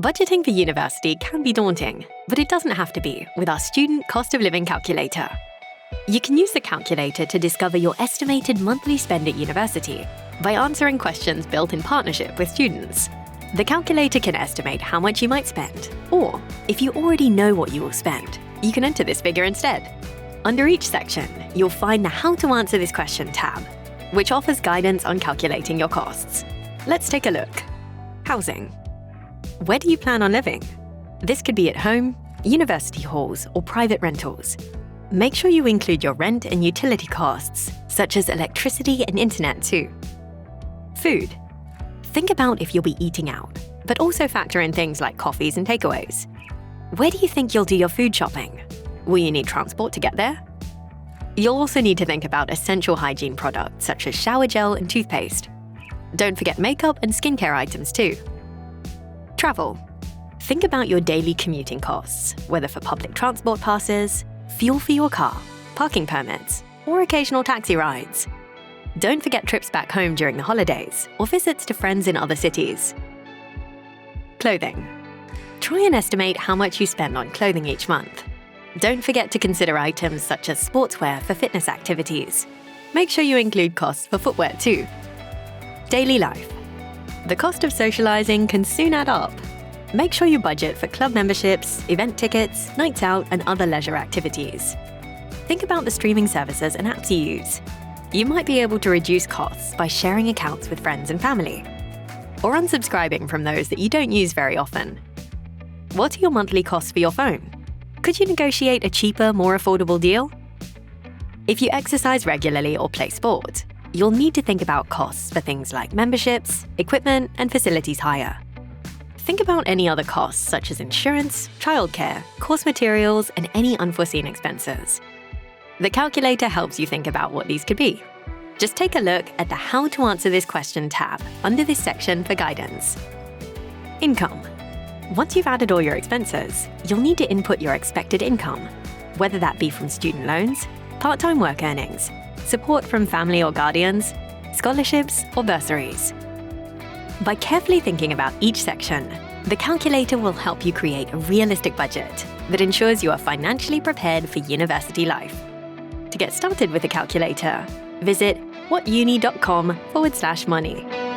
Budgeting for university can be daunting, but it doesn't have to be with our student cost of living calculator. You can use the calculator to discover your estimated monthly spend at university by answering questions built in partnership with students. The calculator can estimate how much you might spend, or if you already know what you will spend, you can enter this figure instead. Under each section, you'll find the How to Answer This Question tab, which offers guidance on calculating your costs. Let's take a look. Housing. Where do you plan on living? This could be at home, university halls, or private rentals. Make sure you include your rent and utility costs, such as electricity and internet too. Food. Think about if you'll be eating out, but also factor in things like coffees and takeaways. Where do you think you'll do your food shopping? Will you need transport to get there? You'll also need to think about essential hygiene products such as shower gel and toothpaste. Don't forget makeup and skincare items too. Travel. Think about your daily commuting costs, whether for public transport passes, fuel for your car, parking permits, or occasional taxi rides. Don't forget trips back home during the holidays or visits to friends in other cities. Clothing. Try and estimate how much you spend on clothing each month. Don't forget to consider items such as sportswear for fitness activities. Make sure you include costs for footwear too. Daily life. The cost of socializing can soon add up. Make sure you budget for club memberships, event tickets, nights out, and other leisure activities. Think about the streaming services and apps you use. You might be able to reduce costs by sharing accounts with friends and family, or unsubscribing from those that you don't use very often. What are your monthly costs for your phone? Could you negotiate a cheaper, more affordable deal? If you exercise regularly or play sport, you'll need to think about costs for things like memberships, equipment, and facilities hire. Think about any other costs such as insurance, childcare, course materials, and any unforeseen expenses. The calculator helps you think about what these could be. Just take a look at the How to Answer This Question tab under this section for guidance. Income. Once you've added all your expenses, you'll need to input your expected income, whether that be from student loans, part-time work earnings, support from family or guardians, scholarships, or bursaries. By carefully thinking about each section, the calculator will help you create a realistic budget that ensures you are financially prepared for university life. To get started with the calculator, visit whatuni.com/money.